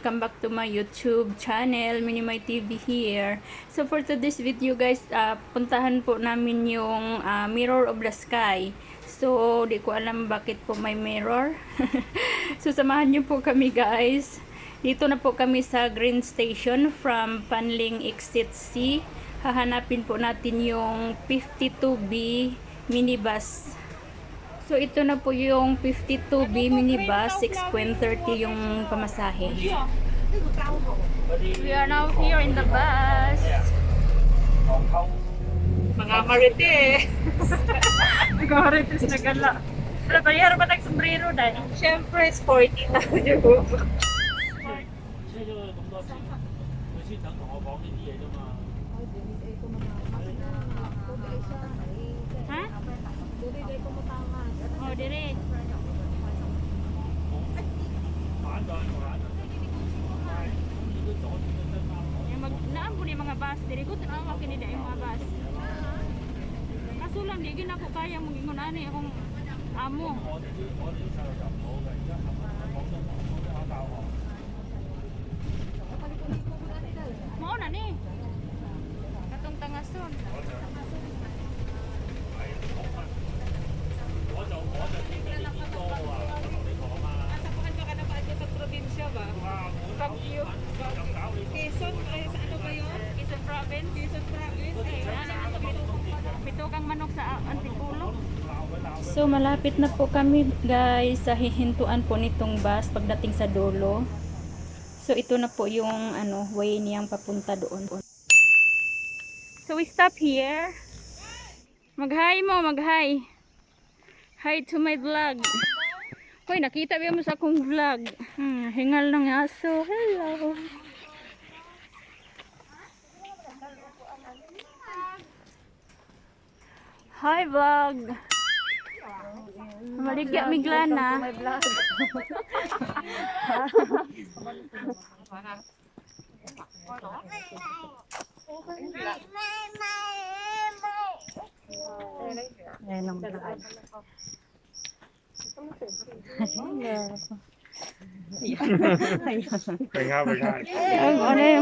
welcome back to my YouTube channel, Minimay TV here. So for today's video guys, puntahan po namin yung Mirror of the Sky. So di ko alam bakit po may mirror. So samahan niyo po kami guys. Dito na po kami sa Green Station from Panling Exit C. Hahanapin po natin yung 52B minibus. So, ito na po yung 52B minibus, 6.30 yung pamasahe. We are now here in the bus. Mga marite. Mga marites na gala. Pero bayar ba tayong sombrero dahil? Siyempre, sporty na yun. Ha? Oh, dire. Naampo ni mga bus, dire ko tanawa kini dai mga bus. Kaso lang di gina ko kaya mong ingon ani akong amo. Mao na ni. Katong tangason. Asapahan ba ka na ba sa probinsya ba? Baguio. Quezon, ay sa ano ba yun? Quezon Province. Quezon Province. Pito kang manok sa Antipulo. So malapit na po kami guys sa hihintuan po nitong bus pagdating sa dulo. So ito na po yung way niyang papunta doon. So we stop here. Mag-hi mo, mag-hi. Hi to my vlog. Hoy, nakita ba mo sa akong vlog? Hingal ng aso. Hello. Hi vlog. Maligya miglana. My vlog. Ayan ang vlog.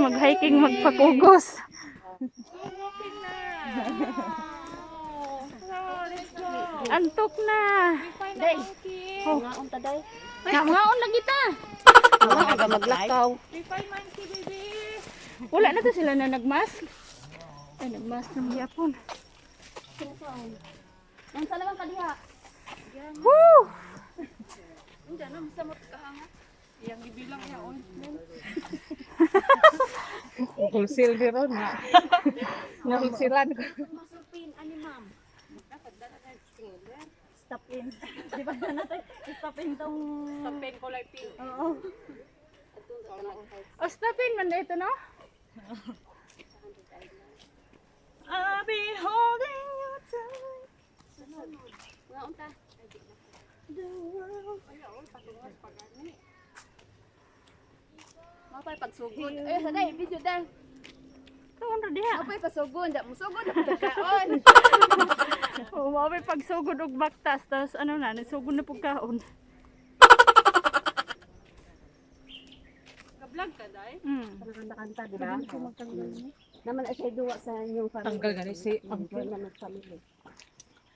Mag-hiking, magpakugos. Antok na. Day. Oh, Ngaon ta day. ngaon lagi ta. Aga maglakaw. Wala na to sila na nagmask. Ay, nagmask ng yapon. Ang salamat ka diha. Woo! Hindi na masamot ka hanga. Yang gibilang niya ointment. Wholesale din ron nga. Wholesalean ko. Masupin ani ma'am. Dapat dala na stop in. Di ba na natin stop in tong stop in ko like pink. Oo. O, stopin man na ito, no? I'll be holding you tight. Nga unta. The world. Ayaw, patungos pagani. Mapay pagsugod. Eh, saday, video dahil. Kaon ra diha. Mapay pagsugod. Musugod na pagkaon. Oh, mabay pagsugod og baktas, tapos nasugod na pagkaon. Ka-vlog ka, day? Kanta-kanta, di ba? Naman ay siya duwa sa inyong family. Tanggal gani si Uncle na mag-family.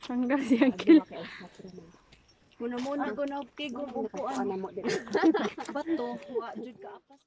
Hanggang siyang kil. muna ko na tigo upuan. Ano mo din. Bato, wa jud ka apas.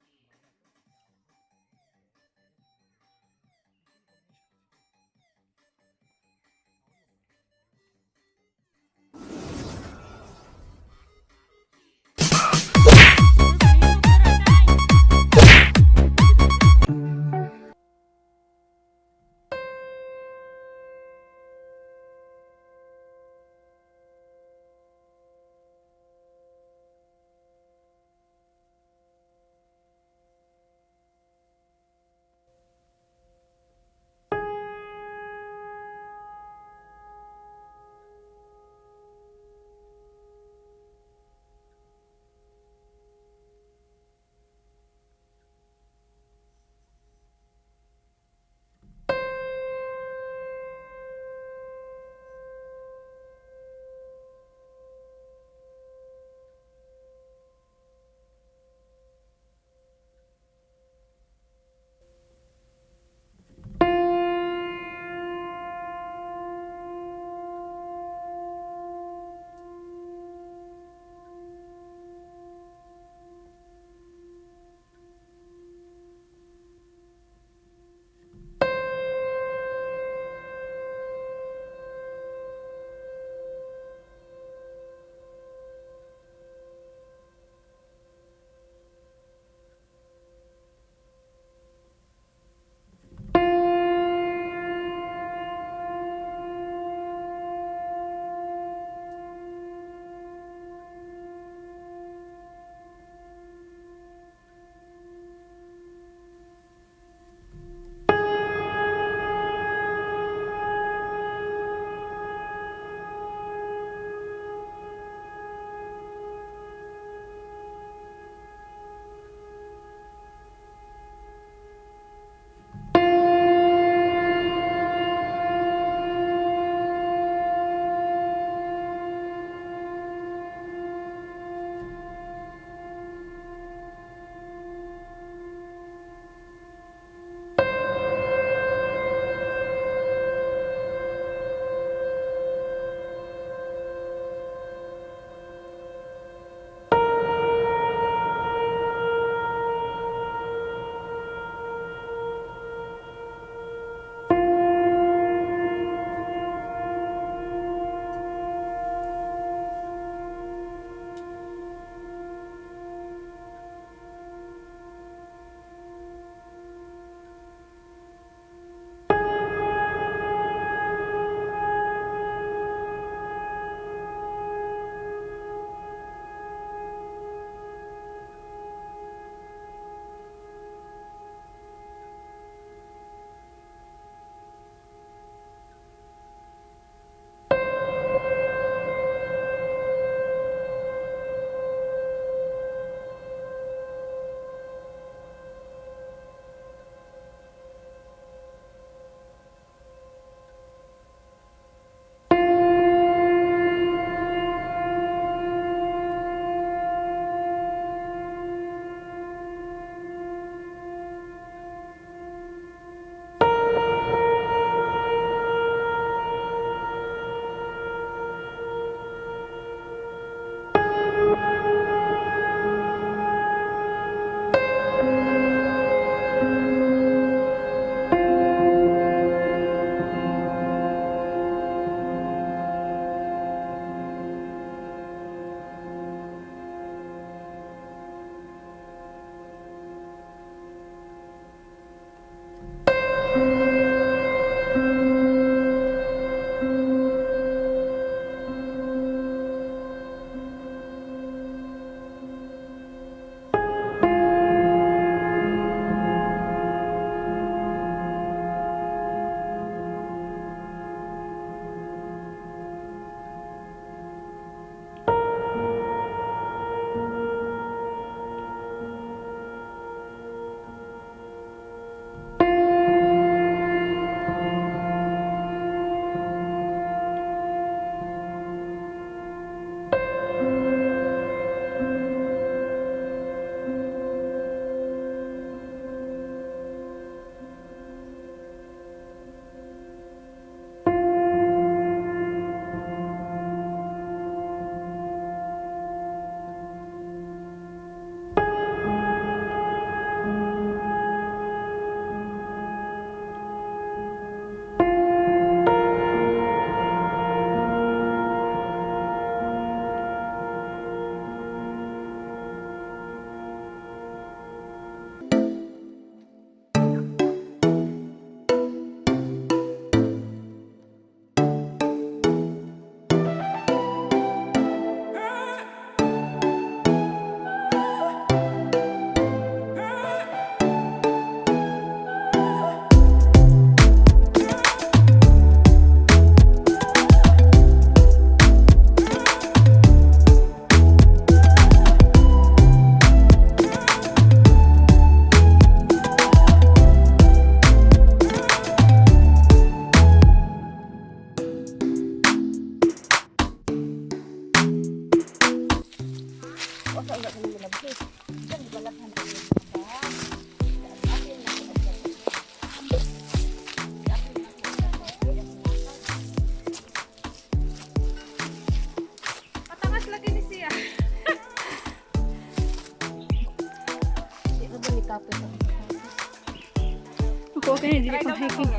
Ako okay na dili pang hiking.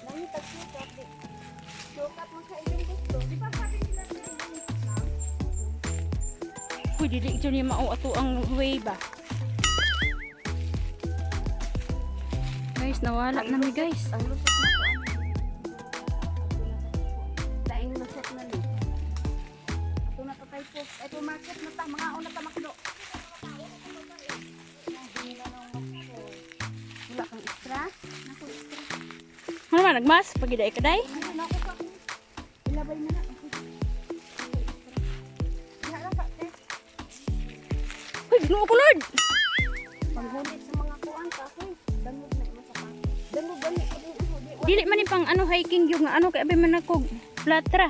Nangit tag-sukat. Sukat mo sa ilang gusto. Di ba sabi nila sa ilang Islam? Uy, dili ito ni mao ato ang way ba? Guys, nawala na mi guys. Ang lusot na to. Laing lusot na ni. Ato na to kay post. Ito market na ta. Mga una ta makdo. Wala kang extra? Naku extra. Ano man nagmas pagiday kaday? Ano na ako pa? Ilabay na na. Ako. Diha lang ka. Uy, Ginoo ko Lord. Panghulit sa mga kuan ka. Dangog na mo sa pang. Dangog gani ko din ako. Dili man ni pang ano hiking yung ano kay abay man ako platra.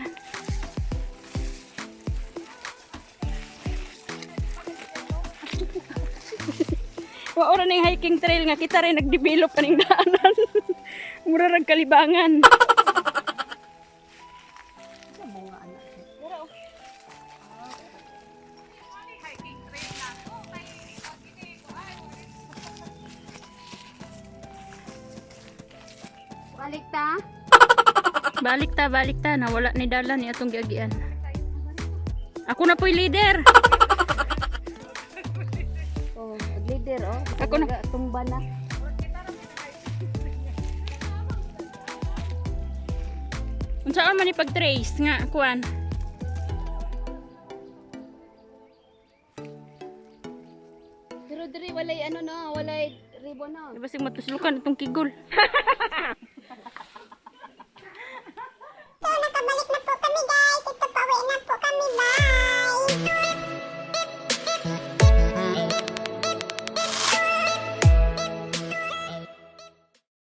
Wa ora ning hiking trail nga kita rin nag-develop kaning daanan. Mura rag kalibangan. Sa mga anak. Pero balik ta. Balik ta nawala ni dalan ni atong giagian. Ako na po'y leader. Oh, leader oh. Ako na. Tumba na. Unsaan man ni pag-trace nga kuan. Pero diri walay ano no, walay ribbon no. Basig matuslukan itong kigol.